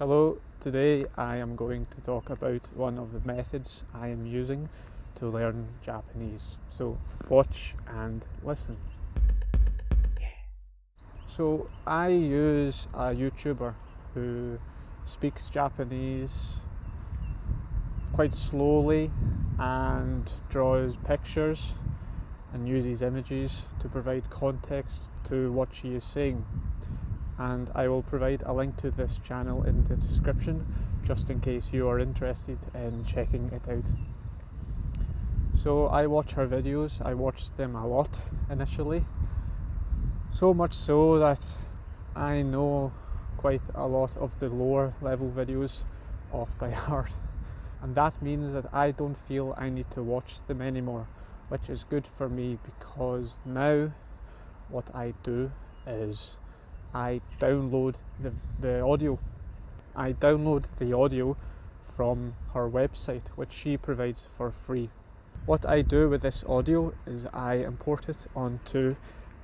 Hello, today I am going to talk about one of the methods I am using to learn Japanese. So watch and listen. So I use a YouTuber who speaks Japanese quite slowly and draws pictures and uses images to provide context to what she is saying. And I will provide a link to this channel in the description just in case you are interested in checking it out. So I watch her videos. I watched them a lot initially, so much so that I know quite a lot of the lower level videos off by heart, and that means that I don't feel I need to watch them anymore, which is good for me because now what I do is I download the audio. I download the audio from her website, which she provides for free. What I do with this audio is I import it onto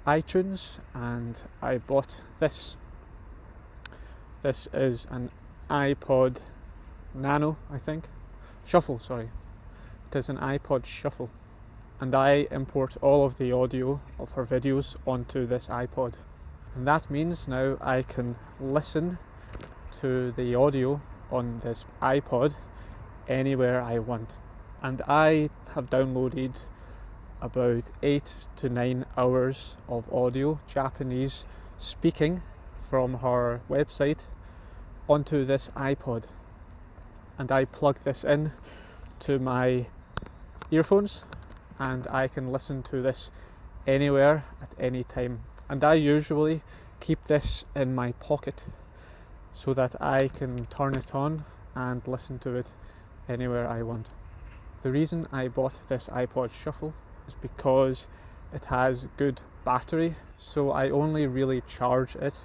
iTunes, and I bought this. This is an iPod Nano, I think. Shuffle, sorry. It is an iPod Shuffle. And I import all of the audio of her videos onto this iPod. And that means now I can listen to the audio on this iPod anywhere I want. And I have downloaded about 8 to 9 hours of audio, Japanese speaking, from her website onto this iPod. And I plug this in to my earphones and I can listen to this anywhere at any time. And I usually keep this in my pocket so that I can turn it on and listen to it anywhere I want. The reason I bought this iPod Shuffle is because it has good battery, so I only really charge it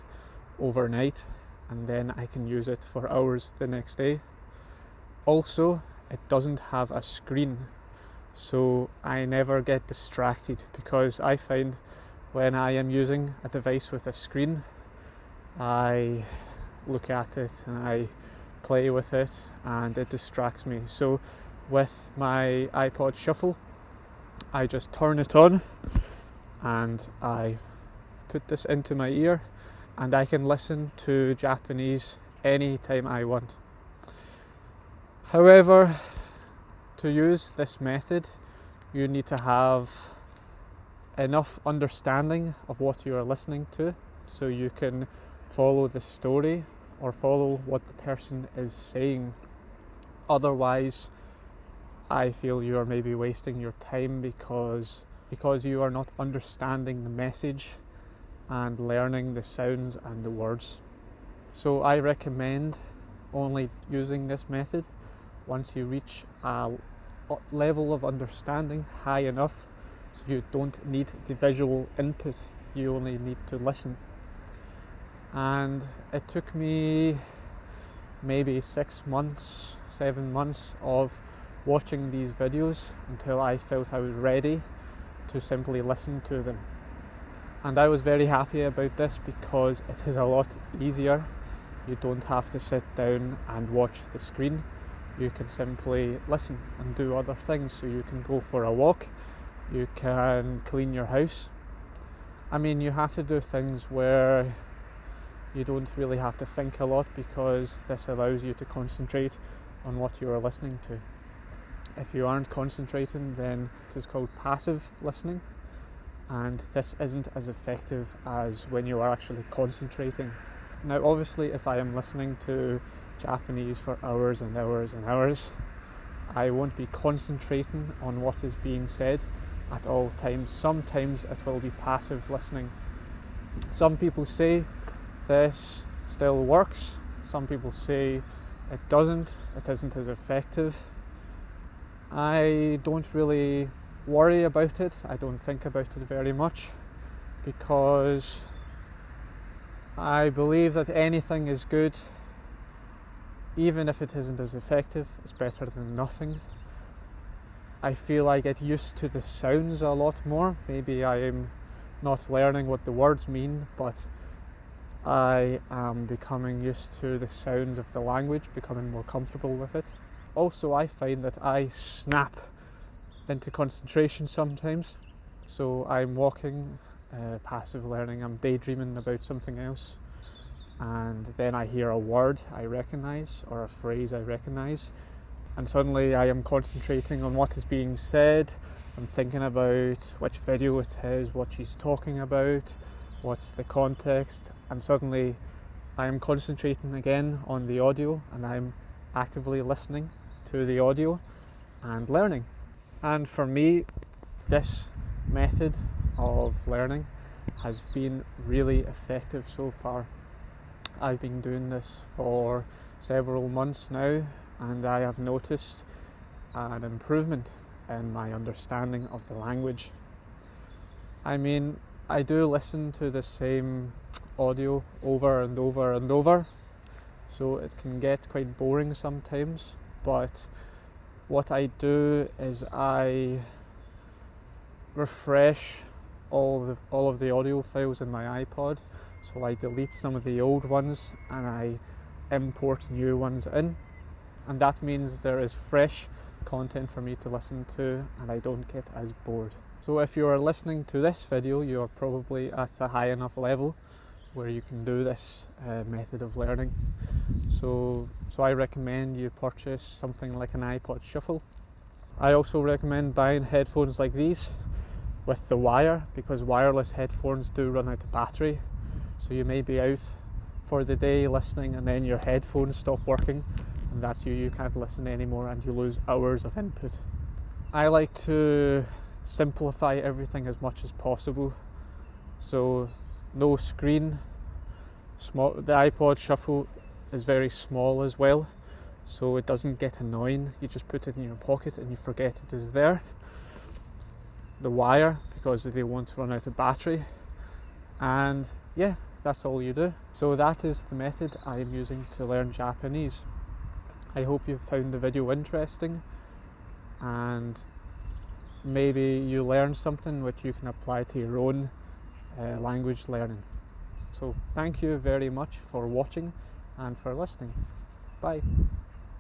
overnight and then I can use it for hours the next day. Also, it doesn't have a screen, so I never get distracted, because I find when I am using a device with a screen, I look at it and I play with it and it distracts me. So with my iPod Shuffle, I just turn it on and I put this into my ear and I can listen to Japanese anytime I want. However, to use this method, you need to have enough understanding of what you are listening to so you can follow the story or follow what the person is saying. Otherwise, I feel you are maybe wasting your time because you are not understanding the message and learning the sounds and the words. So I recommend only using this method once you reach a level of understanding high enough so you don't need the visual input, you only need to listen. And it took me maybe 6 months, 7 months of watching these videos until I felt I was ready to simply listen to them. And I was very happy about this because it is a lot easier. You don't have to sit down and watch the screen. You can simply listen and do other things. So you can go for a walk, you can clean your house. I mean, you have to do things where you don't really have to think a lot, because this allows you to concentrate on what you are listening to. If you aren't concentrating, then it is called passive listening, and this isn't as effective as when you are actually concentrating. Now, obviously, if I am listening to Japanese for hours and hours and hours, I won't be concentrating on what is being said at all times. Sometimes it will be passive listening. Some people say this still works. Some people say it doesn't. It isn't as effective. I don't really worry about it. I don't think about it very much because I believe that anything is good. Even if it isn't as effective, it's better than nothing. I feel I get used to the sounds a lot more. Maybe I am not learning what the words mean, but I am becoming used to the sounds of the language, becoming more comfortable with it. Also, I find that I snap into concentration sometimes. So I'm walking, passive learning, I'm daydreaming about something else, and then I hear a word I recognise or a phrase I recognise, and suddenly I am concentrating on what is being said. I'm thinking about which video it is, what she's talking about, what's the context, and suddenly I am concentrating again on the audio, and I'm actively listening to the audio and learning. And for me, this method of learning has been really effective so far. I've been doing this for several months now, and I have noticed an improvement in my understanding of the language. I mean, I do listen to the same audio over and over and over, so it can get quite boring sometimes, but what I do is I refresh all of the audio files in my iPod. So I delete some of the old ones and I import new ones in, and that means there is fresh content for me to listen to and I don't get as bored. So if you are listening to this video, you are probably at a high enough level where you can do this method of learning. So I recommend you purchase something like an iPod Shuffle. I also recommend buying headphones like these with the wire, because wireless headphones do run out of battery. So you may be out for the day listening and then your headphones stop working, and that's you can't listen anymore and you lose hours of input. I like to simplify everything as much as possible. So no screen. The iPod Shuffle is very small as well, so it doesn't get annoying. You just put it in your pocket and you forget it is there. The wire, because they won't run out of battery, and yeah, that's all you do. So that is the method I am using to learn Japanese. I hope you found the video interesting and maybe you learned something which you can apply to your own language learning. So thank you very much for watching and for listening. Bye.